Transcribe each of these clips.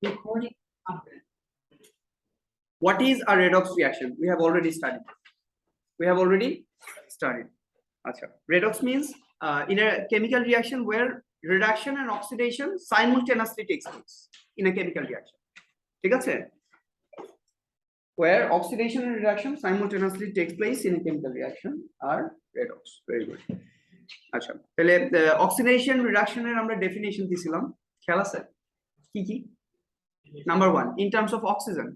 Recording. What is a redox reaction? We have already studied. Achha. Redox means in a chemical reaction where reduction and oxidation simultaneously takes place in a chemical reaction. ঠিক আছে? Where oxidation and reduction simultaneously takes place in a chemical reaction are redox. Very good. আচ্ছা তাহলে oxidation reduction এর আমরা definition দিছিলাম খেয়াল আছে কি কি number 1 in terms of oxygen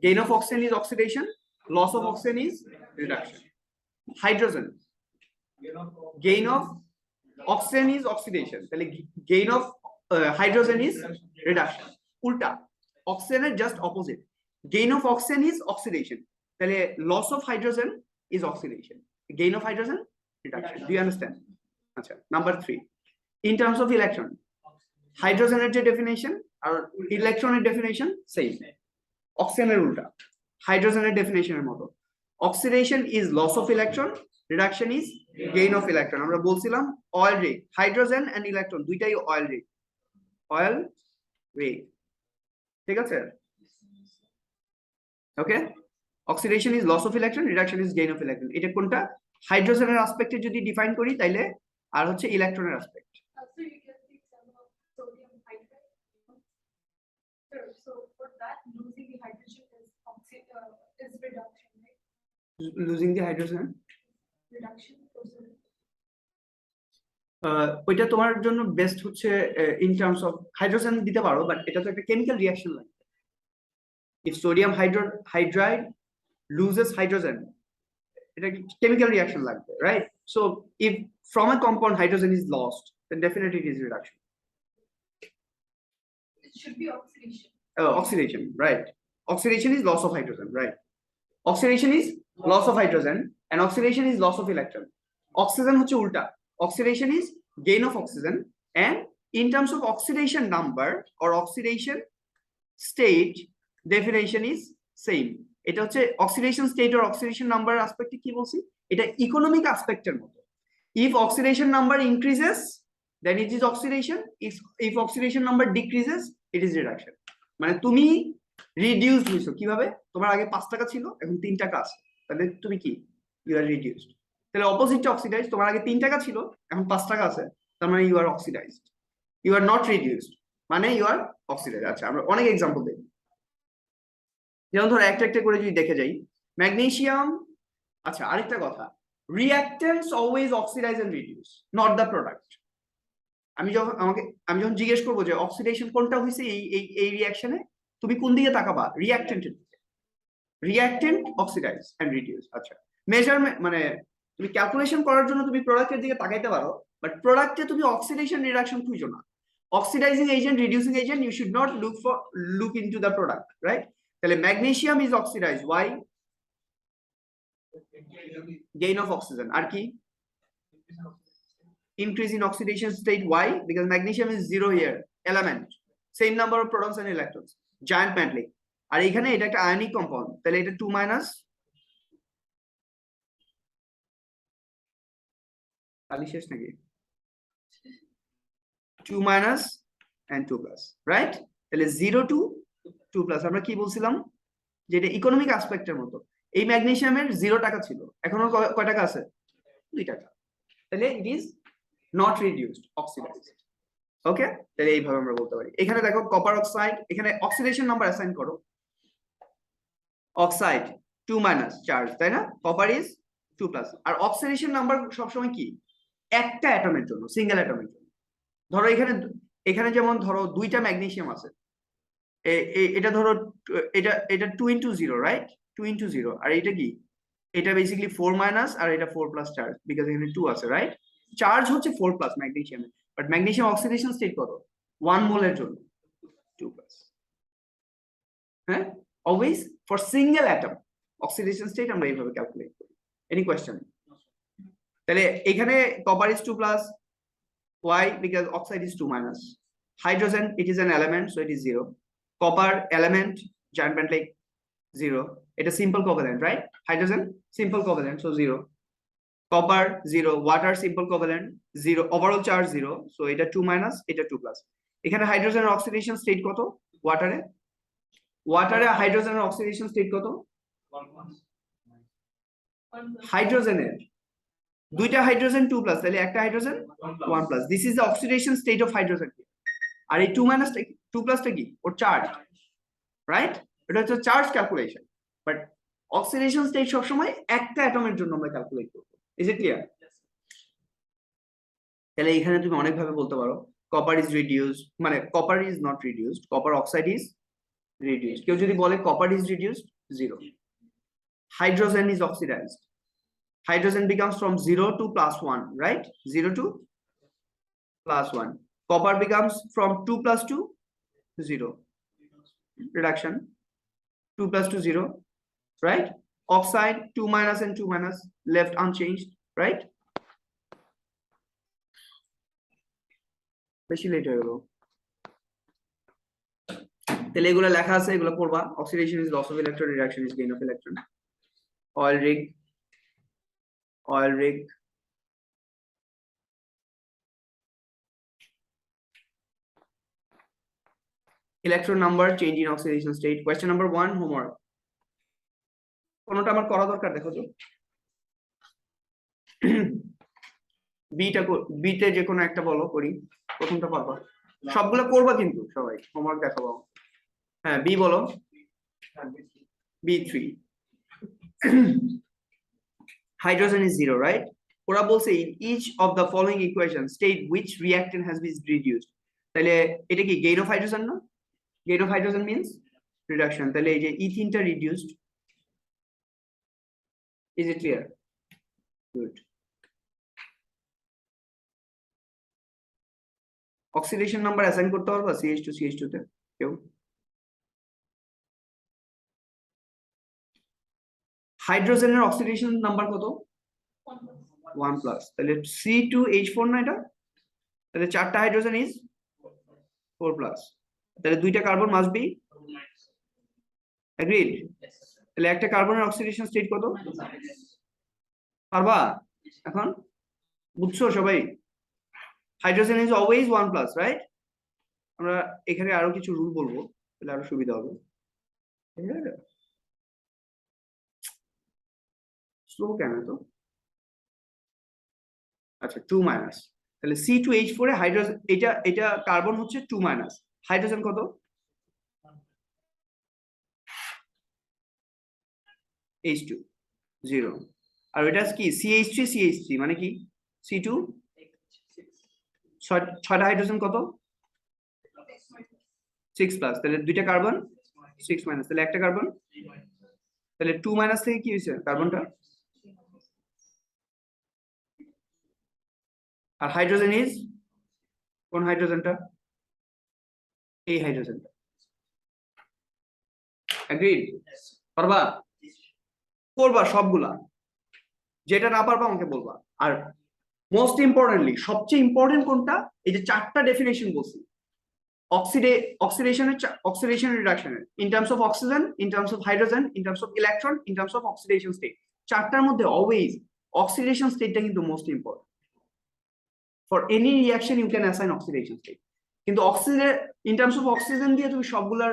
gain of oxygen is oxidation, loss of oxygen is reduction. Hydrogen gain of oxygen is oxidation, gain of hydrogen is reduction. Ulta oxygen is just opposite, gain of oxygen is oxidation, loss of hydrogen is oxidation, gain of hydrogen reduction. Do you understand? Achha. Number 3 in terms of electron, hydrogen এর যে definition আর ইলেকট্রনের definition same, oxygen ulta hydrogen এর definition এর মতো. Oxidation is loss of electron, reduction is gain of electron. আমরা বলছিলাম oil ray, hydrogen and electron দুইটাই oil ray ঠিক আছে? ওকে, oxidation is loss of electron, reduction is gain of electron. এটা কোনটা হাইড্রোজেনের অ্যাসপেক্টে যদি ডিফাইন করি তাইলে আর হচ্ছে ইলেকট্রনের aspect. So for that, losing the hydrogen is reduction, right? Losing the hydrogen Reduction. ওইটা তোমার জন্য বেস্ট হচ্ছে ইন টার্মস অফ হাইড্রোজেন দিতে পারো, বাট এটা তো একটা কেমিক্যাল রিঅ্যাকশন লাগবে. If sodium hydride loses hydrogen, এটা কেমিক্যাল রিঅ্যাকশন লাগবে, right? So if from a compound hydrogen is lost, then definitely it is reduction. It should be oxidation. Oxidation, right? Oxidation is loss of hydrogen, right? Oxidation is loss of hydrogen and oxidation is loss of electron. Oxygen হচ্ছে উল্টা, oxidation is gain of oxygen, and in terms of oxidation number or oxidation state, definition is same. এটা হচ্ছে oxidation state or oxidation number aspect কি বলছি, এটা economic অ্যাসপেক্টের মতো. If oxidation number increases, then it is oxidation. If oxidation number decreases, it is reduction. মানে তুমি reduced হইছো কিভাবে, তোমার আগে 5 টাকা ছিল এখন 3 টাকা আছে, তাহলে তুমি কি ইউ আর রিডিউসড. তাহলে অপোজিটটা অক্সিডাইজ, তোমার আগে 3 টাকা ছিল এখন 5 টাকা আছে, তার মানে you are oxidized, you are not reduced, মানে ইউ আর অক্সিডাইজড. আচ্ছা আমরা অনেক एग्जांपल দেই, যেমন ধরো একটা একটা করে যদি দেখে যাই. ম্যাগনেসিয়াম, আচ্ছা আরেকটা কথা, reactants always oxidise and reduce, not the product. আমি যখন জিজ্ঞেস করবো যে অক্সিডেশন কোনটা হয়েছে এই রিঅ্যাকশনে, তুমি কোন দিকে তাকাবা? রিঅ্যাকট্যান্টের দিকে. Reactant oxidize and reduce. আচ্ছা মেজারমেন্ট মানে তুমি ক্যালকুলেশন করার জন্য তুমি প্রোডাক্টের দিকে তাকাইতে পারো, বাট প্রোডাক্টে তুমি অক্সিডেশন রিডাকশন খুঁজো না. Oxidising agent, reducing agent, you should not look into the product, right? তাহলে magnesium is oxidise, why? Gain of oxygen. আর কি? Increase in oxidation state. Why? Because magnesium is zero here element, same number of protons and electrons, giant mantle. আর এখানে এটা একটা ionic compound, তাহলে এটা 2 minus, খালি শেষ নাকি? 2 মাইনাস and 2 প্লাস, রাইট? তাহলে 0 to 2 প্লাস. আমরা কি বলছিলাম যে এটা ইকোনমিক অ্যাসপেক্টের মতো. এই ম্যাগনেসিয়ামের 0 টাকা ছিল, এখন কয় টাকা আছে? 2 টাকা. তাহলে it is not reduced, oxidized. Okay, তাহলে এইভাবে আমরা বলতে পারি. এখানে দেখো কপার অক্সাইড, এখানে অক্সিডেশন নাম্বার অ্যাসাইন করো. অক্সাইড 2 মাইনাস চার্জ, তাই না? Copper is 2 plus. আর অক্সিডেশন নাম্বার সবসময় কি? একটা অ্যাটমের জন্য, সিঙ্গেল অ্যাটমের জন্য. ধরো এখানে যেমন ধরো 2টা ম্যাগনেসিয়াম আছে, এটা ধরো এটা 2 into 0, রাইট? 2 into 0. আর এটা কি? এটা বেসিক্যালি 4 মাইনাস আর এটা 4 প্লাস চার্জ, বিকজ এখানে 2 আছে, রাইট? চার্জ হচ্ছে 4 প্লাস ম্যাগনেসিয়ামে, বাট ম্যাগনেসিয়াম অক্সিডেশন স্টেট কত? 1 মোলের জন্য 2 প্লাস. হ্যাঁ, always for single atom oxidation state আমরা এইভাবে ক্যালকুলেট করি. Any question? তাহলে এখানে copper is 2 plus, why? Because oxide is 2 minus. Hydrogen, it is an element, so it is 0. Copper element, giant band like 0. It is simple covalent, right? Hydrogen simple covalent, so 0. Copper 0, water simple covalent 0, overall charge 0, so এটা 2 minus, এটা 2 plus. এখানে হাইড্রোজেনের oxidation state কত ওয়াটারে হাইড্রোজেনের oxidation state কত হাইড্রোজেনের দুইটা hydrogen 2+ তাহলে একটা hydrogen 1+, this is the oxidation state of hydrogen. আর এই 2+টা কি ওর চার্জ, রাইট? এটা হচ্ছে charge calculation, but oxidation state সবসময় একটা অ্যাটমের জন্য আমরা ক্যালকুলেট করবো। Is it clear? তাহলে এখানে তুমি অনেক ভাবে বলতে পারো কপার ইজ রিডিউসড, মানে copper is not reduced, copper oxide is reduced. কেউ যদি বলে copper is reduced, 0। Hydrogen is oxidised, hydrogen becomes from 0 to +1, right? 0 to +1. Copper becomes from 2+ to 0. Reduction 2+ to 0, right? Oxide 2- and 2- left unchanged, right? বেশি late হয়ে গেল, তাহলে এগুলো লেখা আছে, এগুলো পড়বা। Oxidation is loss of electron, reduction is gain of electron. oil rig electron number, change in oxidation state. Question number 1, homework. কোনটা আমার করা দরকার দেখো তো। বিতে যে কোনো একটা বলো, করি। প্রথমটা পারবা, সবগুলো করবা কিন্তু সবাই, হোমওয়ার্ক দেখাবো। হ্যাঁ, বি বলো। B3 hydrogen is 0, right? ওরা বলছে in each of the following equation state which reactant has been reduced. তাহলে এটা কি gain of hydrogen না? Gain of hydrogen means reduction. তাহলে এই যে ইথিনটা reduced. Is it clear? Good. Oxidation number assign করতে পারবা CH2 CH2 তে কেউ? হাইড্রোজেনের অক্সিডেশন নাম্বার কত? 1+, তাহলে C2H4 না এটা? তাহলে চারটা হাইড্রোজেন ইজ 4+, তাহলে দুইটা কার্বন মাস্ট বি এগ্রিড। তাহলে একটা কার্বনের অক্সিডেশন স্টেট কত পারবা এখন? বুঝছো সবাই? Hydrogen is always 1+, right? আমরা এখানে আরো কিছু রুল বলবো, তাহলে আরো সুবিধা হবে। স্লো কেন তো? আচ্ছা, 2-, তাহলে C2H4 এ হাইড্রোজেন, এটা কার্বন হচ্ছে 2-, হাইড্রোজেন কত? H2 0, আর এটা কি CH3 মানে কি C2 ছয়টা হাইড্রোজেন কত? 6+, তাহলে দুইটা কার্বন 6-, তাহলে একটা কার্বন, তাহলে 2- থেকে কি হয়েছে কার্বনটা? আর হাইড্রোজেন ইজ কোন হাইড্রোজেনটা? এই হাইড্রোজেনটা। এগ্রিড? পারবা? করবা সবগুলা, যেটা না পারবা আমাকে বলবা। আর মোস্ট ইম্পর্টেন্টলি, সবচেয়ে ইম্পর্টেন্ট কোনটা, এই যে চারটা ডেফিনেশন বলছি অক্সিডেশন রিডাকশনের, in terms of oxygen, in terms of hydrogen, in terms of electron, in terms of oxidation state, চারটার মধ্যে অলওয়েজ অক্সিডেশন স্টেটটা কিন্তু most important. For any reaction you can assign oxidation state, কিন্তু oxygen, in terms of oxygen দিয়ে তুমি সবগুলার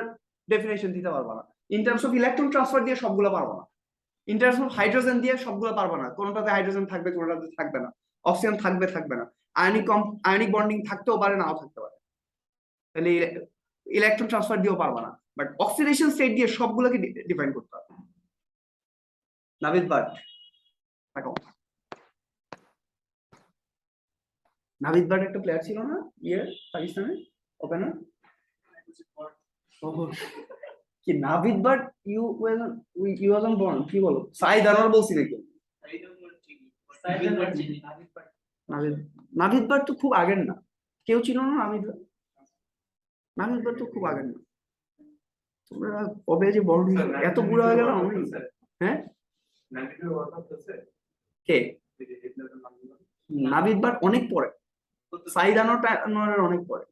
definition দিতে পারবা না, in terms of electron transfer দিয়ে সবগুলো পারবা না, ইন টার্মস অফ হাইড্রোজেন দিয়ে সবগুলো পারবা না, কোনটাতে হাইড্রোজেন থাকবে কোনটাতে থাকবে না, অক্সিজেন থাকবে না, আয়নিক বন্ডিং থাকতেও পারে নাও থাকতে পারে, তাহলে ইলেকট্রন ট্রান্সফার দিয়েও পারবা না, বাট অক্সিডেশন স্টেট দিয়ে সবগুলোকে ডিফাইন করতে হবে। নাভিদ বাট থাকো। নাভিদ বাট একটা প্লেয়ার ছিল না পাকিস্তানে, ওপেনার? কি Naved but you weren't born, কি বলো? সাইদ আনোয়ার বলছি নাকি? নাভিদ বাট তো খুব আগের না, কেউ ছিল না নাভিদ বাট তো খুব আগের না। তোমরা কবে যে বড় এত বুড়া হয়ে গেল আমি। হ্যাঁ, কে? নাভিদ বাট অনেক পরে, সাইদ আনোয়ারের অনেক পরে,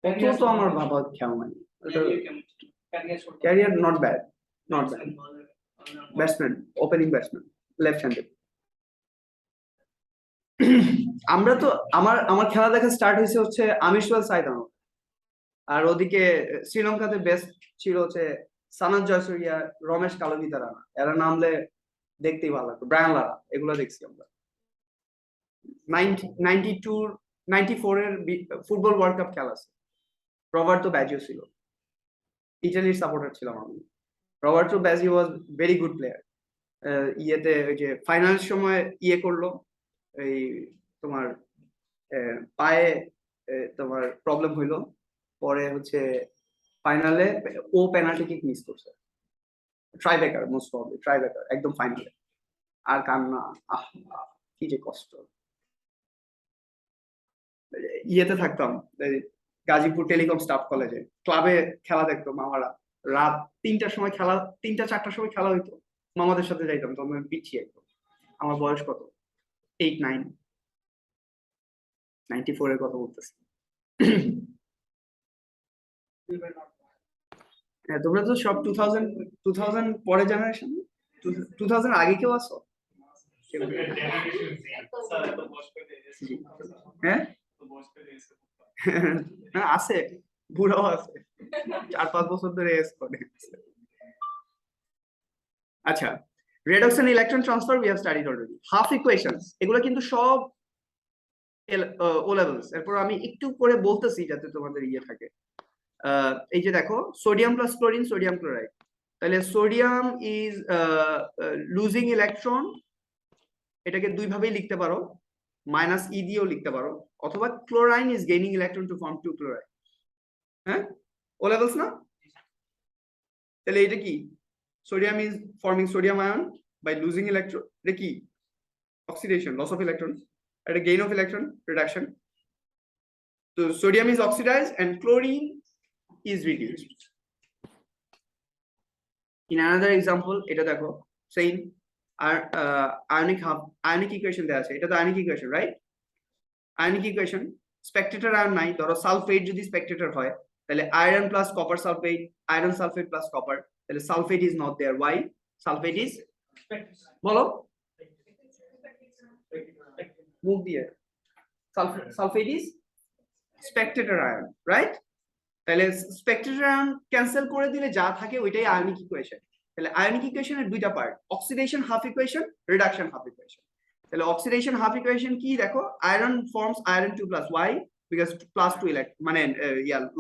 অত তো আমার বাবা খেয়াল নাই। Career not bad, batsman, opening batsman, left handed. আমরা তো আমার আমার খেলা দেখা স্টার্ট হয়েছে হচ্ছে আমিরসুল সাইদানো, আর ওদিকে শ্রীলঙ্কাতে বেস্ট ছিল হচ্ছে সানাত জয়সূরিয়া, রমেশ কালোবিতা রানা, এরা নামলে দেখতেই ভালো লাগতো, ব্রায়ান লারা, এগুলো দেখছি আমরা। 92 94 এর ফুটবল ওয়ার্ল্ড কাপ খেলা আছে, রবার্তো ব্যাজিও ছিল, ইটালির সাপোর্টার ছিলাম আমি। Roberto Baggio was very good player. ইয়েতে ওই যে ফাইনাল সময় ইয়ে করলো, এই তোমার পায়ে তোমার প্রবলেম হইলো, পরে হচ্ছে ফাইনালে ও পেনাল্টি কিক মিস করছে, ট্রাইব্রেকার, মোস্ট প্রবাবলি ট্রাইব্রেকার একদম ফাইনালে। আর কান্না, আহ আহ, কি যে কষ্ট। ইয়েতে থাকতাম, এই গাজীপুর টেলিকম স্টাফ কলেজে, ক্লাবে খেলা দেখতো মামারা, রাত 3টার সময় খেলা, 3টা 4টার সময় খেলা হইতো, মামাদের সাথে যাইতাম, তখন আমি পিছিয়ে একদম। আমার বয়স কত, 8 9, 94 এর কথা বলতেছি। হ্যাঁ, তোমরা তো সব 2000 পরে জেনারেশন, 2000 আগে কেউ আসো? হ্যাঁ হ্যাঁ, আছে, বুড়াও আছে, 4 5 বছর ধরে এস করে। আচ্ছা, redox and electron transfer we have studied already. Half equations, এগুলো কিন্তু সব ও লেভেলস। এরপর আমি একটু করে বলতেছি যাতে তোমাদের ইয়ে থাকে। এই যে দেখো, sodium plus chlorine, sodium chloride, তাহলে সোডিয়াম ইজ লুজিং ইলেকট্রন, এটাকে দুই ভাবেই লিখতে পারো, মাইনাস ই দিয়েও লিখতে পারো, অথবা chlorine is gaining electron to form 2 chloride. হ্যাঁ, ও লেভেলস না? তাহলে এটা কি, sodium is forming sodium ion by losing electron, এটা কি অক্সিডেশন, লস অফ ইলেকট্রন, এটা গেইন অফ ইলেকট্রন, রিডাকশন। তো sodium is oxidised and chlorine is reduced. In another example, এটা দেখো, same, আর আয়নিক ইকুয়েশন দেওয়া আছে, এটা তো ionic equation, right? Ionic equation, spectator ion নাই, ধরো সালফেট যদি স্পেকটেটর হয়, তাহলে iron plus copper sulphate, iron sulphate plus copper, তাহলে sulphate is not there, why? Sulphate is, বলো মুখ দিয়ে, sulphate is spectator ion, right? তাহলে স্পেকটেটর আয়ন ক্যান্সেল করে দিলে যা থাকে ওইটাই আয়নিক ইকুয়েশন। তাহলে আয়নিক ইকুয়েশনের দুইটা part, oxidation half equation, reduction half equation. তাহলে অক্সিডেশন হাফ ইকুয়েশন কি দেখো, iron forms iron 2 plus why because plus 2 electron, মানে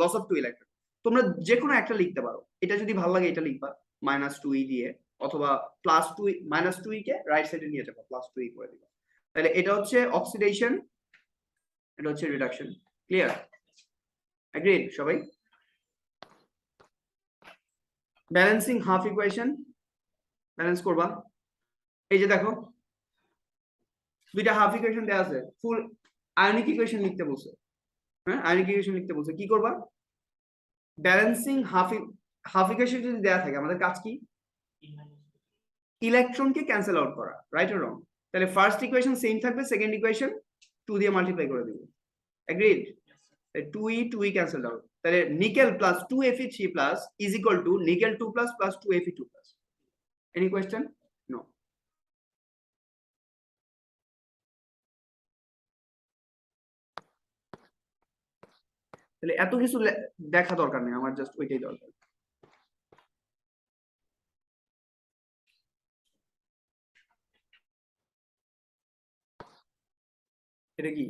লস অফ 2 ইলেকট্রন। তোমরা যে কোনো একটা লিখতে পারো, এটা যদি ভালো লাগে এটা লিখবা মাইনাস 2 ই দিয়ে, অথবা প্লাস 2 মাইনাস 2 কে রাইট সাইডে নিয়ে যাবো, প্লাস 2 ই করে দিবা। তাহলে এটা হচ্ছে অক্সিডেশন, এটা হচ্ছে রিডাকশন। ক্লিয়ার? এগ্রিড সবাই? ব্যালেন্সিং হাফ ইকুয়েশন, ব্যালেন্স করবা, এই যে দেখো দুইটা হাফ ইকুয়েশন দেওয়া আছে, ফুল আয়নিক ইকুয়েশন লিখতে বলছে। হ্যাঁ, আয়নিক ইকুয়েশন লিখতে বলছে, কি করবা? ব্যালেন্সিং হাফ ইকুয়েশন যদি দেওয়া থাকে, আমাদের কাজ কি? ইলেকট্রনকে ক্যান্সেল আউট করা, রাইট অর রং? তাহলে ফার্স্ট ইকুয়েশন সেম থাকবে, সেকেন্ড ইকুয়েশন 2 দিয়ে মাল্টিপ্লাই করে দিব। এগ্রিড? 2e ক্যান্সেল আউট, তাহলে nickel plus 2Fe3 plus is equal to nickel 2 plus plus 2Fe2 plus. Any question? No. তাহলে এত কিছু দেখা দরকার নেই আমার, জাস্ট ওইটাই দরকার। এটা কি,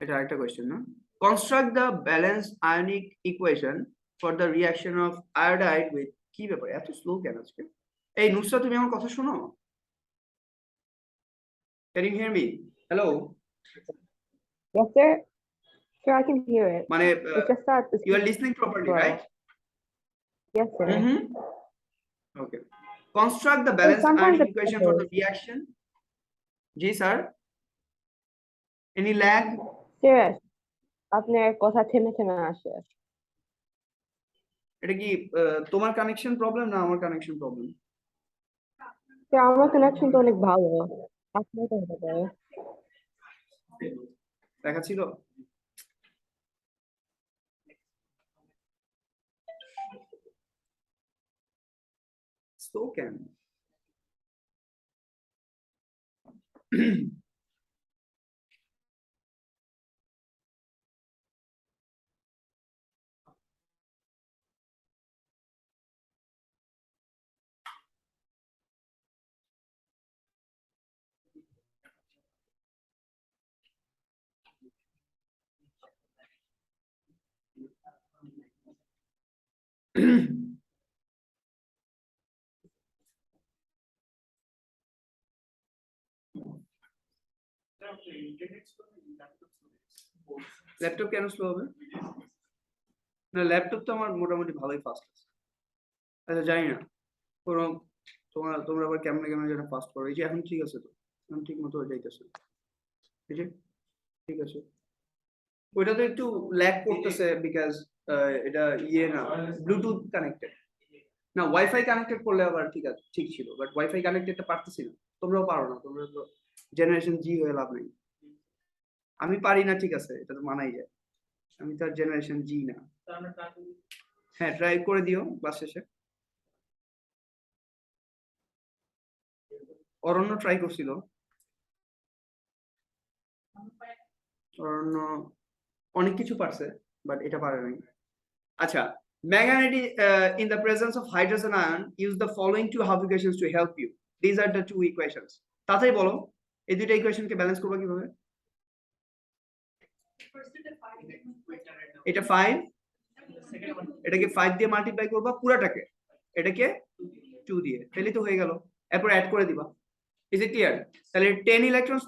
এটা আরেকটা কোয়েশ্চেন না? Construct the balance ionic equation for the reaction of iodide with, কি ব্যাপার এত স্লো কেন আজকে? এই নুসরা, তুমি আমার কথা শোনো? Can you hear me? Hello? Yes, sir. Sure, I can hear it. মানে It's just that the you are speed listening is properly, slow. Right? Yes, sir. Okay, construct the So balanced sometimes ionic it equation for the pauses. Reaction. জি sir, any lag? Sir, আপনার কথা থেমে থেমে আসে। এটা কি তোমার connection problem না আমার কানেকশন প্রবলেম? Sir, আমার কানেকশন তো অনেক ভালো। আপনার তো হতে পারে। দেখাচ্ছিল স্লো কেন? ল্যাপটপ কেন স্লো হবে? না, ল্যাপটপ তো আমার মোটামুটি ভালোই ফাস্ট আছে। আচ্ছা, জানি না কোনো তোমরা আবার কেমনে কেমন যেন ফাস্ট করো। এই যে এখন ঠিক আছে তো, এখন ঠিক মতো যাইতেছে। এই যে ঠিক আছে, ওইটা তো একটু ল্যাগ করতেছে বিকজ এটা ইয়ে না, ব্লুটুথ কানেক্টেড না। ওয়াইফাই কানেক্টেড করলে আবার ঠিক আছে, ঠিক ছিল, বাট ওয়াইফাই কানেক্টেডটা পারতেছি না। তোমরাও পারো না, তোমরা তো জেনারেশন জি হয়ে লাভ নেই। আমি পারি না, ঠিক আছে, এটা তো মানাই যায়। আমি তো আর জেনারেশন জি না। হ্যাঁ, ট্রাই করে দিও ক্লাস শেষে। অরণ্য ট্রাই করছিল, অরণ্য অনেক কিছু পারছে, বাট এটা পারে নাই। আচ্ছা, manganese in the presence of hydrogen ion, use the following two half equations to help you. These are the two equations. তাড়াতাড়ি বলো, এই দুইটা ইকুয়েশনকে ব্যালেন্স করবা কিভাবে? এটা 5, এটাকে 5 দিয়ে মাল্টিপ্লাই করবা পুরাটাকে, এটাকে 2 দিয়ে, তাহলে তো হয়ে গেল। এরপর অ্যাড করে দিবা। Is it clear? তাহলে 10 electrons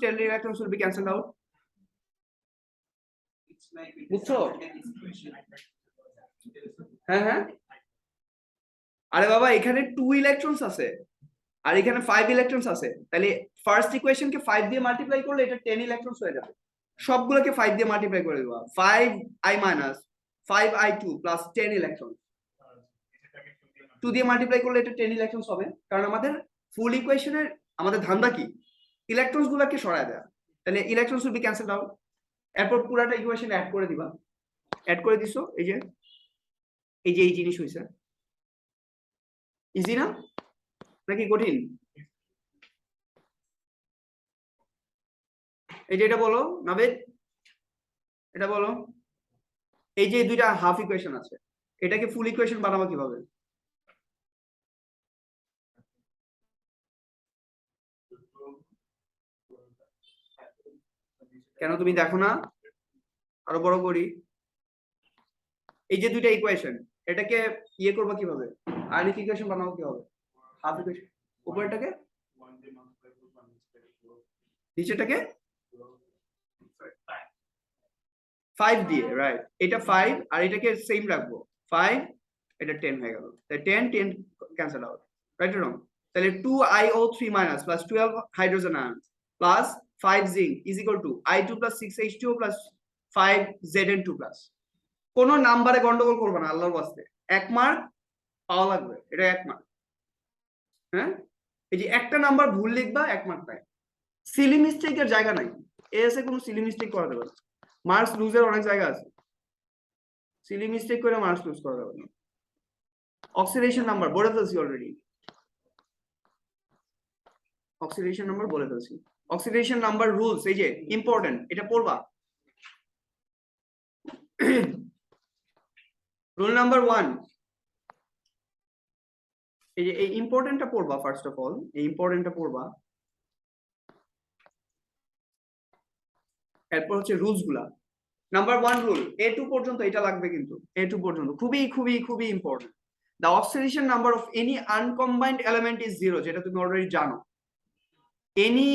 will be cancelled out. বুঝছো? হ্যাঁ হ্যাঁ, আরে বাবা, এখানে 2 ইলেকট্রনস আছে আর এখানে 5 ইলেকট্রনস আছে, তাহলে ফার্স্ট ইকুয়েশনকে 5 দিয়ে মাল্টিপ্লাই করলে এটা 10 ইলেকট্রনস হয়ে যাবে। সবগুলোকে 5 দিয়ে মাল্টিপ্লাই করে দেবা, 5i minus 5i2 plus 10 electron. 2 দিয়ে মাল্টিপ্লাই করলে এটা 10 ইলেকট্রনস হবে, কারণ আমাদের ফুল ইকুয়েশনের আমাদের ধান্দা কি, ইলেকট্রনস গুলোকে সরায় দেয়া। তাহলে electrons will be cancelled out. এরপর পুরাটা ইকুয়েশন অ্যাড করে দিবা। অ্যাড করে দিছো, এই যে এই জিনিস হইছে। ইজি না নাকি কঠিন? এই যে এটা বলো নাবেদ, এটা বলো, এই যে দুইটা হাফ ইকুয়েশন আছে, এটাকে ফুল ইকুয়েশন বানাবো কিভাবে? কেন তুমি দেখো না? আরো বড় করি। এই যে দুইটা ইকুয়েশন, এটাকে ইয়ে করবো কিভাবে? আরেক ইকুয়েশন বানাবো কিভাবে? হাফ ইকুয়েশন, উপরটাকে নিচেটাকে 5 দিয়ে, রাইট? এটা 5 আর এটাকে সেম রাখবো, 5 এটা 10 হয়ে গেল। তাই 10 10 ক্যান্সেল আউট, রাইট রং? তাহলে 2iO3 minus plus 12 hydrogen ions plus 5 zinc is equal to I2 plus 6H2O plus 5 Zn2 plus। কোন নাম্বারে গন্ডগোল করবে না আল্লাহর ওয়াস্তে, 1 মার্ক পাওয়া লাগবে, এটা 1 মার্ক। হ্যাঁ, এই যে একটা নাম্বার ভুল লিখবা 1 মার্ক পায়। সিলি মিস্টেকের জায়গা নাই, এসে কোনো সিলি মিস্টেক করা যাবে না। মার্কস লুজের অনেক জায়গা আছে, সিলি মিস্টেক করে মার্কস লুজ করা যাবে না। অক্সিডেশন নাম্বার বলে ফেলছি অলরেডি, অক্সিডেশন নাম্বার বলে ফেলছি। অক্সিডেশন নাম্বার রুলস, এই যে ইম্পর্টেন্ট, এটা পড়বা। রুল নাম্বার 1, এই যে এই ইম্পর্টেন্টটা পড়বা। ফার্স্ট অফ অল এই ইম্পর্টেন্টটা পড়বা, এরপর হচ্ছে রুলস গুলা। নাম্বার 1 রুল, A2 পর্যন্ত এটা লাগবে, কিন্তু A2 পর্যন্ত খুবই খুবই খুবই important. The oxidation number of any uncombined element is 0, যেটা তুমি অলরেডি জানো। Any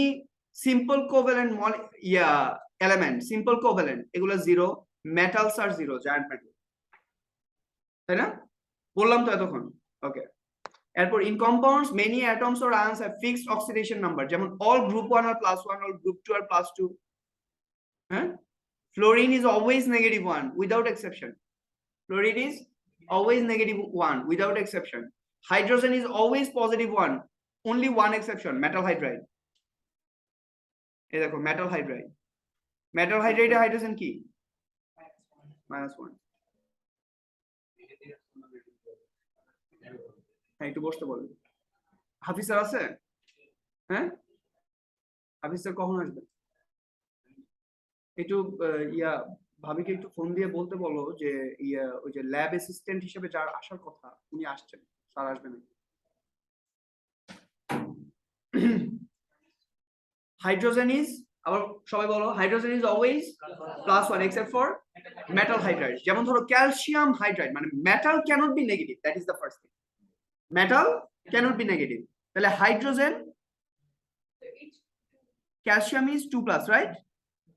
simple covalent element, simple covalent, এগুলো 0, metals are 0, giant metal, তাই না? বললাম তো এতক্ষণ, ওকে। এরপর in compounds many atoms or ions have fixed oxidation number, যেমন all group 1 are +1, all group 2 are +2। হ্যাঁ, fluorine is always -1 without exception, fluorine is always -1 without exception, hydrogen is always +1, only one exception, metal hydride। এই দেখো metal hydride, metal হাইড্রাইডে hydrogen কি? -1। হ্যাঁ, একটু বসতে বলবে। হাফিজ sir আছে? হ্যাঁ, হাফিজ স্যার কখন আসবে? একটু ভাবিকে একটু ফোন দিয়ে বলতে বলো যে ওই যে ল্যাব অ্যাসিস্ট্যান্ট হিসেবে যার আসার কথা উনি আসছেন, স্যার আসবেন। হাইড্রোজেন ইজ, আবার সবাই বলো, hydrogen is always +1 except for metal hydride, যেমন ধরো ক্যালসিয়াম হাইড্রাইড, মানে metal cannot be negative, that is the first thing, metal cannot be negative. তাহলে hydrogen, calcium is 2 plus, right?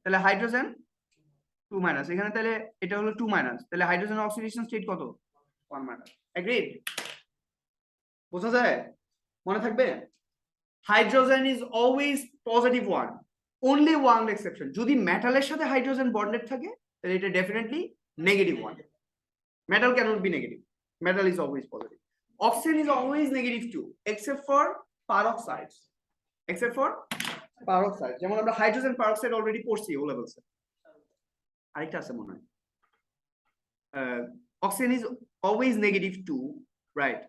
তাহলে হাইড্রোজেন 2 মাইনাস, এখানে তাহলে এটা হলো 2 মাইনাস, তাহলে হাইড্রোজেন অক্সিডেশন স্টেট কত? 1 মাইনাস। এগ্রিড? বোঝা যায়? মনে থাকবে? Hydrogen is always positive one, only one exception, যদি মেটালের সাথে হাইড্রোজেন বন্ডেড থাকে তাহলে এটা definitely negative one. Metal cannot be negative, metal is always positive. Oxygen is always negative 2 except for peroxides, except for peroxide, যেমন আমরা hydrogen peroxide already পড়ছি ও লেভেলসে। আরেকটা আছে মনে হয়, oxygen is always negative 2, right,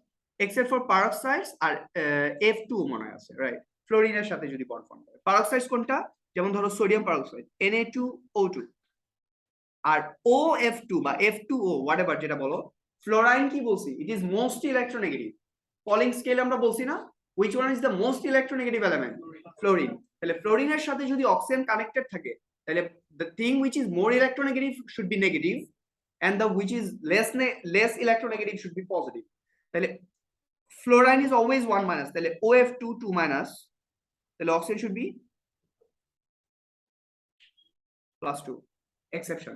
except for peroxides R F2 মনে আছে, right, ফ্লোরিনের সাথে যদি বন্ড ফর্ম করে। পারক্সাইডস কোনটা? যেমন ধরো সোডিয়াম পারক্সাইড Na2O2, আর OF2 বা F2O হোয়াটএভার যেটা বলো। ফ্লোরাইন কি বলছি? It is most electronegative. Pauling scale আমরা বলছি না, which one is the most electronegative element? Fluorine. তাহলে ফ্লোরিনের সাথে যদি অক্সিজেন কানেক্টেড থাকে তাহলে the thing which is more electronegative should be negative and the which is less electronegative should be positive. তাহলে ফ্লোরাইন is always 1 minus, তাহলে OF2 2 minus, তাহলে oxygen should be +2, exception,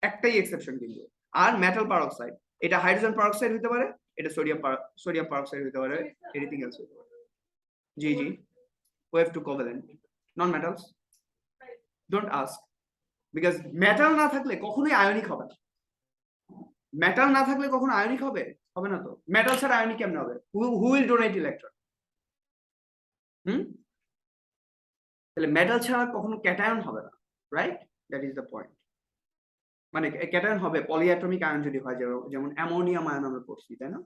একটাই exception কিন্তু। আর মেটাল পারক্সাইড, এটা hydrogen peroxide হতে পারে, এটা sodium peroxide হতে পারে, এনিথিং এলস হতে পারে। জি জি, OF2 covalent, non metals, don't ask, because metal না থাকলে কখনোই আয়নিক হবে না। মেটাল না থাকলে কখনো আয়নিক হবে হবে না তো। মেটাল ছাড়া আয়নিক কেমনে হবে? Who will donate electron? তাহলে মেটাল ছাড়া কখনো ক্যাটায়ন হবে না, right? That is the point. মানে ক্যাটায়ন হবে পলিঅ্যাটমিক আয়ন যদি হয়, যেমন অ্যামোনিয়াম আয়ন আমরা পড়ছি, তাই না?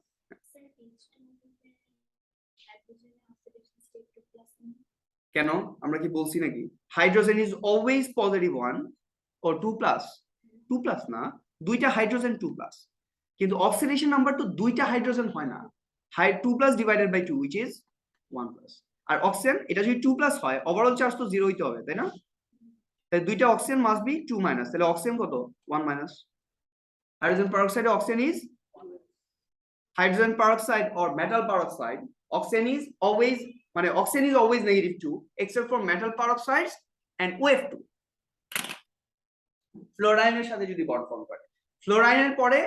কেন? আমরা কি বলছি নাকি hydrogen is always positive 1 or 2 plus? 2 plus না, দুইটা হাইড্রোজেন 2 প্লাস, কিন্তু অক্সিডেশন নাম্বার তো দুইটা হাইড্রোজেন হয় না, 2 plus divided by 2 which is 1 plus. আর অক্সিজেন এটা যদি 2 প্লাস হয় ওভারঅল চার্জ তো 0 হইতে হবে, তাই না? তাহলে দুইটা অক্সিজেন মাস্ট বি 2 মাইনাস, তাহলে অক্সিজেন কত? 1 মাইনাস। হাইড্রোজেন পারক্সাইডে oxygen is, hydrogen peroxide or metal peroxide, oxygen is always, মানে oxygen is always -2 except for metal peroxides and OF2। ফ্লোরাইনের সাথে যদি বন্ড ফর্ম করে, ফ্লোরাইনের পরে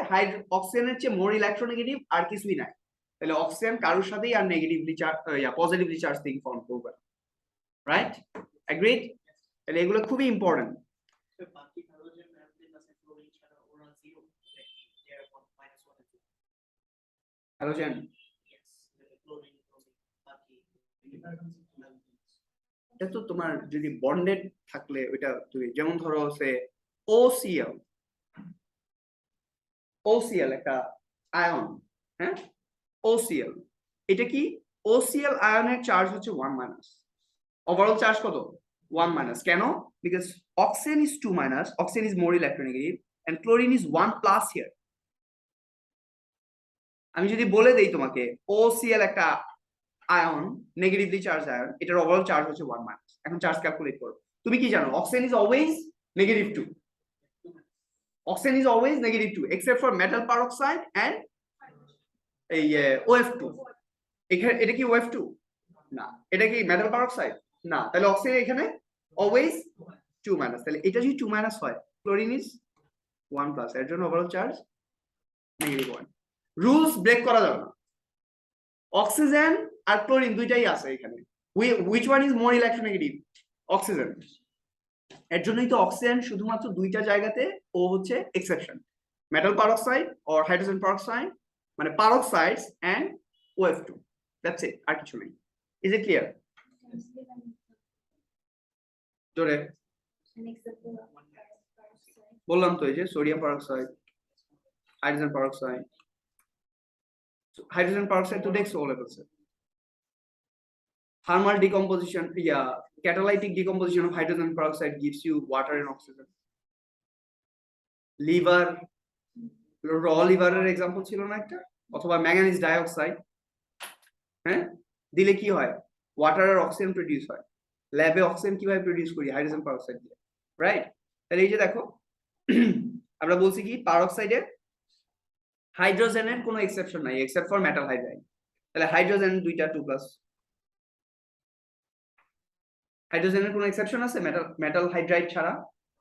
অক্সিজেনের চেয়ে মোর ইলেকট্রোনেগেটিভ আর কিছুই নাই, তাহলে অক্সিজেন কারোর সাথেই আর negatively charge positively charge thing form করবে, রাইট? এগ্রিড? তাহলে এগুলো খুবই ইম্পর্টেন্ট। হ্যালোজেন, এটা তো তোমার যদি বন্ডেড থাকলে ওইটা তুমি, যেমন ধরো সে OCl, OCl একটা আয়ন, হ্যাঁ, OCl, এটা কি? OCl আয়নের চার্জ হচ্ছে 1 মাইনাস, ওভারঅল চার্জ কত? 1 মাইনাস। কেন? Because oxygen is 2 minus, oxygen is more electronegative and chlorine is 1 plus here. আমি যদি বলে দেই তোমাকে OCl একটা আয়ন, নেগেটিভলি চার্জ আয়ন, এটার ওভারঅল চার্জ হচ্ছে 1 মাইনাস, এখন চার্জ ক্যালকুলেট করো। তুমি কি জানো? Oxygen is always -2, oxygen is always -2 except for metal peroxide and এই OF2। এখানে এটা কি OF2? না। এটা কি মেটাল পারক্সাইড? না। তাহলে অক্সিজেন এখানে অলওয়েজ 2 মাইনাস, তাহলে এটা যদি 2 মাইনাস হয় ক্লোরিন ইজ 1 প্লাস, এর জন্য ওভারঅল চার্জ -1। রুলস ব্রেক করা যাবে না। অক্সিজেন আর ক্লোরিন দুইটাই আছে এখানে, which one is more electronegative? Oxygen. এর জন্যই তো অক্সিজেন শুধুমাত্র দুইটা জায়গাতে ও হচ্ছে exception, metal peroxide or hydrogen peroxide, মানে পারক্সাইডস এন্ড OF2, দ্যাটস ইট, আর কিছু নেই। Is it clear? জোরে বললাম তো, এই যে sodium peroxide, hydrogen peroxide, hydrogen peroxide তো দেখছো ও লেভেলসে। Thermal decomposition, catalytic decomposition of hydrogen peroxide gives you water and oxygen. Liver, raw liver এর एग्जांपल ছিল না একটা, অথবা ম্যাঙ্গানিজ ডাইঅক্সাইড, হ্যাঁ, দিলে কি হয়? ওয়াটার আর অক্সিজেন প্রোডিউস হয়। ল্যাবে অক্সিজেন কিভাবে প্রোডিউস করি? হাইড্রোজেন পারক্সাইড দিয়ে, রাইট? তাহলে এই যে দেখো আমরা বলছি কি পারক্সাইডের হাইড্রোজেনের কোনো এক্সেপশন নাই এক্সেপ্ট ফর মেটাল হাইড্রাইড। তাহলে হাইড্রোজেন দুইটা 2+। হাইড্রোজেনের কোনো এক্সেপশন আছে মেটাল হাইড্রাইড ছাড়া?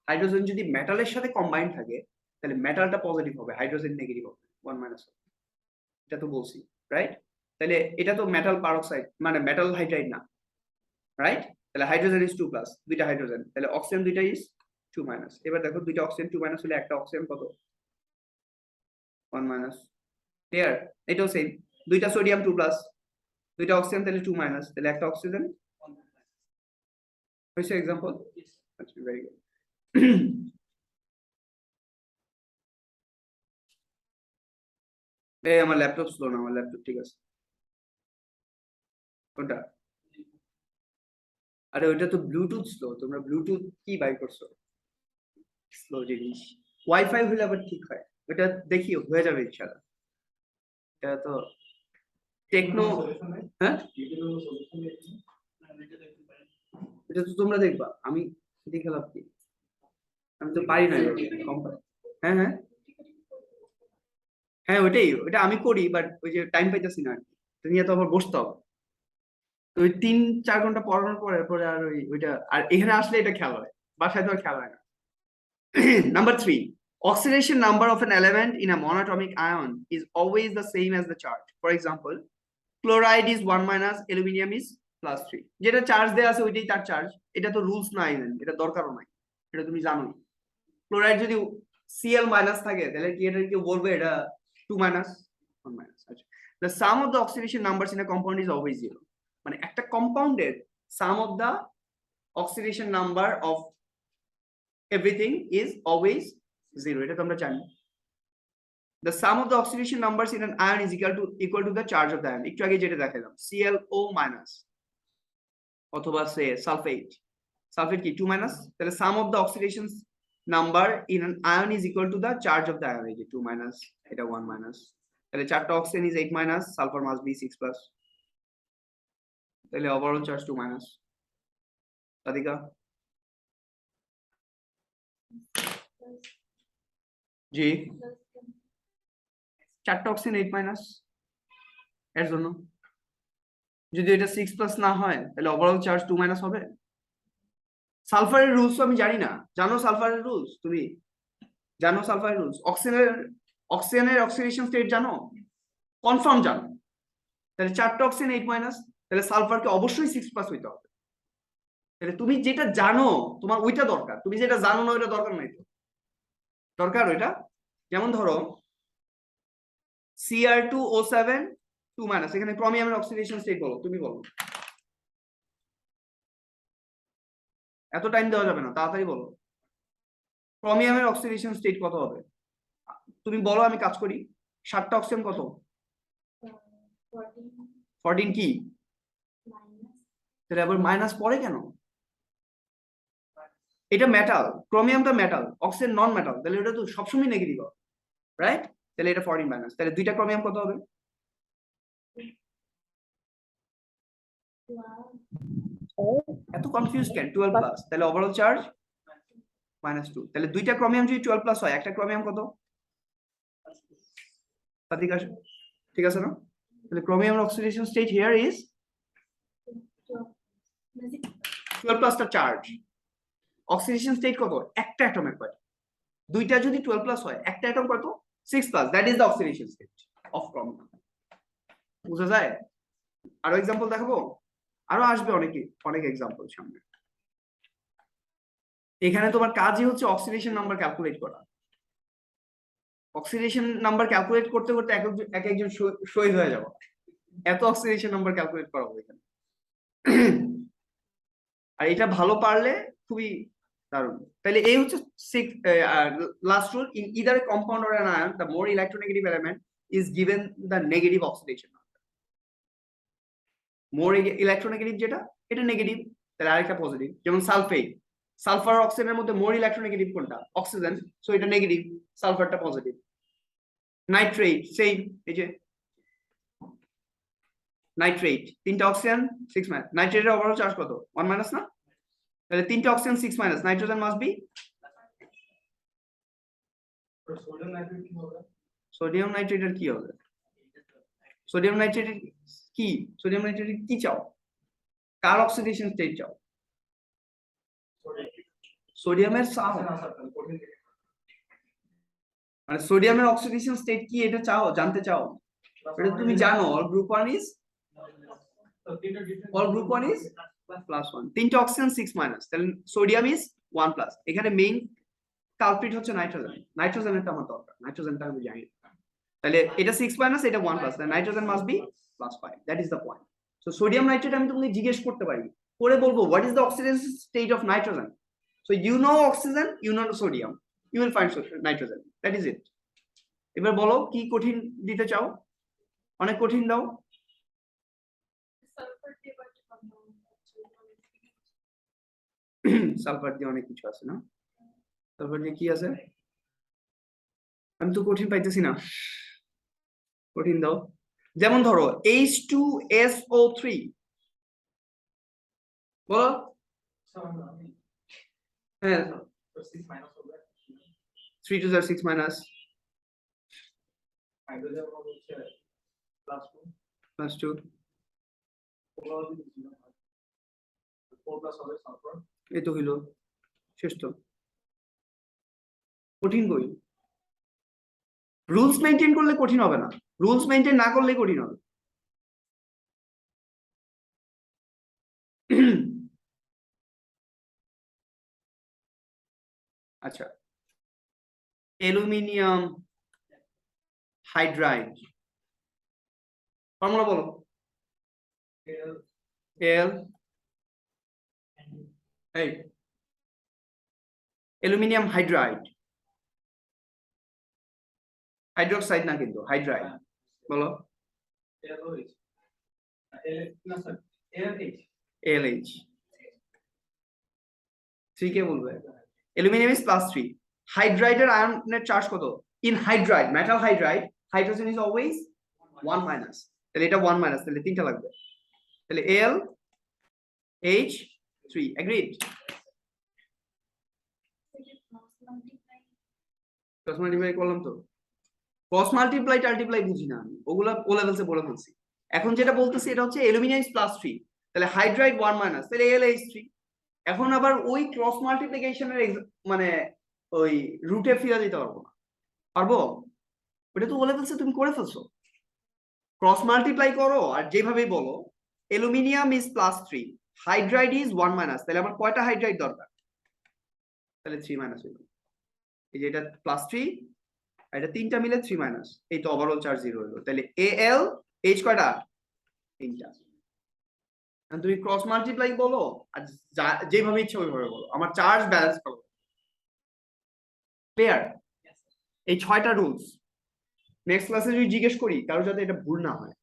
হাইড্রোজেন যদি মেটালের সাথে কম্বাইন্ড থাকে তাহলে মেটালটা পজিটিভ হবে, হাইড্রোজেন নেগেটিভ হবে, 1 - এটা তো বলছি, রাইট? তাহলে এটা তো মেটাল পারক্সাইড মানে মেটাল হাইড্রাইড না, রাইট? তাহলে হাইড্রোজেন ইজ 2+, দুইটা হাইড্রোজেন, তাহলে অক্সিজেন দুইটা ইজ 2-। এবার দেখো দুইটা অক্সিজেন 2- হলে একটা অক্সিজেন কত? 1-। ক্লিয়ার? এটাও সেম, দুইটা সোডিয়াম 2+, দুইটা অক্সিজেন তাহলে 2-, তাহলে একটা অক্সিজেন হয়েছে এক্সাম্পল। আচ্ছা, ভেরি গুড। এই আমার ল্যাপটপ স্লো না, আমার ল্যাপটপ ঠিক আছে। কোনটা? আরে ওইটা তো ব্লুটুথ স্লো, তোমরা ব্লুটুথ কি বাই করছো? স্লো জিনিস। ওয়াইফাই হলে আবার ঠিক হয়, ওটা দেখি হয়ে যাবে ইনশাআল্লাহ। এটা তো টেকনো, হ্যাঁ এটা তো তোমরা দেখবা, আমি দেখে লাভ কি? আমি তো পারি না কম পারি। হ্যাঁ হ্যাঁ হ্যাঁ ওইটাই, ওইটা আমি করি, বাট ওই যে টাইম পাইতেছি না আর কি, তো নিয়ে তো আবার বসতে হবে। তো ওই 3-4 ঘন্টা পড়ানোর পরে পরে আর ওইটা আর এখানে আসলে এটা খেলা হয়, বাসায় তো আর খেলা হয় না। Number 3, oxidation number of an element in a monatomic ion is always the same as the charge. For example, chloride is 1-, aluminum is +3. যেটা চার্জ দেয়া আছে ওইটাই তার চার্জ, এটা তো রুলস নাই, এটা দরকারও নাই, এটা তুমি জানোই। ক্লোরাইড যদি Cl- থাকে তাহলে কি এটা কেউ বলবে এটা 2-, 1-? আচ্ছা, the sum of the oxidation numbers in a compound is always 0. মানে একটা কম্পাউন্ডের sum of the oxidation number of everything is always 0, এটা তো আমরা জানি। The sum of the oxidation numbers in an ion is equal to the charge of the ion. একটু আগে যেটা দেখালাম ClO- অথবা সে সালফেট, সালফেট কি 2-, তাহলে sum of the oxidation number in an ion is equal to the charge of the ion, এই যে 2-, এটা 1-। তাহলে চারটা oxygen is 8-, sulphur must be 6+, তাহলে ওভারঅল চার্জ 2-। রাধিকা? জি, চারটা অক্সিজেন 8-, এর জন্য যদি এটা 6+ না হয় তাহলে ওভারঅল চার্জ 2- হবে। সালফারের রুলস আমি জানি না, জানো সালফারের রুলস? তুমি জানো সালফারের রুলস? অক্সিজেনের অক্সিডেশন স্টেট জানো? কনফার্ম জানো? তাহলে চারটা অক্সিজেন 8-, তাহলে সালফারকে অবশ্যই 6+ হইতে হবে। তাহলে তুমি যেটা জানো তোমার ওইটা দরকার, তুমি যেটা জানো না ওইটা দরকার নাই তো। দরকার ওইটা, যেমন ধরো Cr2O7 2-, এখানে ক্রোমিয়ামের অক্সিডেশন স্টেট বলো, তুমি বলো, এত টাইম দেওয়া যাবে না, তাড়াতাড়ি বলো। ক্রোমিয়ামের অক্সিডেশন স্টেট কত হবে তুমি বলো, আমি কাজ করি। 7টা অক্সিজেন কত? 14 কি? তাহলে আবার মাইনাস পরে কেন? এটা মেটাল, ক্রোমিয়ামটা মেটাল, অক্সিজেন নন মেটাল, তাহলে এটা তো সবসময় নেগেটিভ হবে, রাইট? তাহলে এটা 14-, তাহলে দুইটা ক্রোমিয়াম কত হবে? এত কনফিউজ কেন? 12+, তাহলে ওভারঅল চার্জ -2। তাহলে দুইটা ক্রোমিয়াম যদি 12+ হয়, একটা ক্রোমিয়াম কত? ঠিক আছে না? তাহলে chromium oxidation state here is 12+ টা চার্জ। অক্সিডেশন স্টেট কত? একটা অ্যাটমের কয়টা? দুইটা যদি 12+ হয়, একটা অ্যাটম কত? 6+, that is the oxidation state of chromium. বুঝা যায়? আরো এক্সাম্পল দেখাবো, আরো আসবে অনেক এক্সাম্পল সামনে। এখানে তোমার কাজই হচ্ছে অক্সিডেশন নাম্বার ক্যালকুলেট করা। অক্সিডেশন নাম্বার ক্যালকুলেট করতে করতে একজন শহীদ হয়ে যাবো, এত অক্সিডেশন নাম্বার ক্যালকুলেট করা হবে এখানে। আর এটা ভালো পারলে খুবই দারুণ। তাহলে এই হচ্ছে last rule, in either compound or an ion the more electronegative element is given the negative oxidation. More electronegative যেটা, এটা নেগেটিভ, তাহলে আরেকটা পজিটিভ। যেমন সালফেট, সালফার অক্সিজেনের মধ্যে মোর ইলেকট্রোনেগেটিভ কোনটা? অক্সিজেন, সো এটা নেগেটিভ, সালফারটা পজিটিভ। নাইট্রেট সেম, এই যে নাইট্রেট, 3টা অক্সিজেন 6-, নাইট্রেটের ওভারঅল চার্জ কত? 1- না? তাহলে 3টা oxygen 6-, nitrogen must be sodium নাইট্রেটের কি হবে? সোডিয়াম নাইট্রেটের কি? সোডিয়াম নাইট্রেটের কি চাও? কার অক্সিডেশন স্টেট চাও? সোডিয়ামের চাও মানে সোডিয়ামের অক্সিডেশন স্টেট কি এটা চাও, জানতে চাও? এটা তুমি জানো, অল গ্রুপ 1 ইজ +1, তিনটা অক্সিজেন 6 মাইনাস, তাহলে সোডিয়াম ইজ 1 প্লাস। এখানে মেইন কালপ্রিট হচ্ছে নাইট্রোজেন, নাইট্রোজেনটা আমার দরকার, নাইট্রোজেনটা আমি জানি না। তাহলে এটা 6 মাইনাস, এটা 1 প্লাস, তাহলে nitrogen must be +5, that is the point. So sodium nitrate আমি তোমাকে জিজ্ঞেস করতে পারি, পরে বলবো what is the oxidation state of nitrogen. So you know oxygen, you know sodium, you will find nitrogen, that is it. এবার বলো কি কঠিন দিতে চাও? অনেক কঠিন দাও। Sulfur দিয়ে বা একটা compound আছে, সালফার দিয়ে অনেক কিছু আছে না? সালফার দিয়ে কি আছে? আমি তো কঠিন পাইতেছি না, কঠিন দাও। যেমন ধরো H2SO3, বলো। হ্যাঁ, 3 to the 6 মাইনাস +2, এই তো হইলো, শেষ তো। কঠিন কই? রুলস মেনটেন করলে কঠিন হবে না, রুলস মেনটেন না করলে কঠিন হবে। আচ্ছা, অ্যালুমিনিয়াম হাইড্রাইড ফর্মুলা বলো। এল এই অ্যালুমিনিয়াম হাইড্রাইড, হাইড্রোক্সাইড না কিন্তু হাইড্রাইড, বলো। LH 3 কে বলবে? অ্যালুমিনিয়াম ইজ +3, হাইড্রাইডের আয়নের চার্জ কত? In hydride, metal hydride, hydrogen is always 1 minus, তাহলে এটা 1 মাইনাস, তাহলে তিনটা লাগবে, তাহলে LH3, এগ্রিড? ক্রস মাল্টিপ্লাই করলাম তো, ক্রস মাল্টিপ্লাই টাল্টিপ্লাই বুঝি না আমি, ওগুলা ও লেভেলসে বলে ফেলছি। এখন যেটা বলতেছি এটা হচ্ছে অ্যালুমিনিয়াম ইজ +3, তাহলে হাইড্রাইড 1 মাইনাস, তাহলে LH3। এখন আবার ওই ক্রস মাল্টিপ্লিকেশনের মানে ওই রুটে ফিরে যেতে পারবো না, পারবো? ওটা তো ও লেভেলসে তুমি করে ফেলছো, ক্রস মাল্টিপ্লাই করো আর যেভাবেই বলো, aluminium is +3, hydride is 1 minus, তাহলে আমার কয়টা হাইড্রাইড দরকার? তাহলে 3 মাইনাস হইল, এই যে এটা +3, এটা তিনটা মিলে 3 মাইনাস, এই তো ওভারঅল চার্জ 0 হলো, তাহলে ALH কয়টা? তিনটা। তুমি ক্রস মাল্টিপ্লাই বলো আর যেভাবে ইচ্ছা ওইভাবে বলো, আমার চার্জ ব্যালেন্স করো। ক্লিয়ার? এই 6টা রুলস নেক্সট ক্লাসে যদি জিজ্ঞেস করি কারো যাতে এটা ভুল না হয়,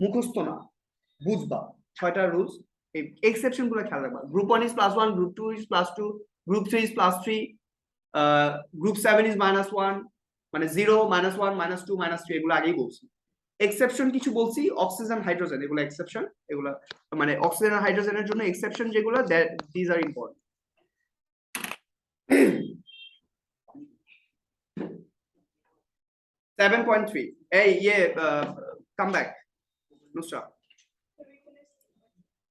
মুখস্থ না, বুঝবা 6টা রুলস। এই এক্সেপশন গুলো খেয়াল রাখবা, group 1 is +1, group 2 is +2, group 3 is +3, group 7 is -1, মানে 0, -1, -2, -3, এগুলো আগেই বলছি। এক্সেপশন কিছু বলছি, অক্সিজেন হাইড্রোজেন এগুলো এক্সেপশন, এগুলো মানে অক্সিজেন আর হাইড্রোজেনের জন্য এক্সেপশন যেগুলো, দিস আর ইম্পর্টেন্ট। 7.3, এই কাম ব্যাক নুসরা।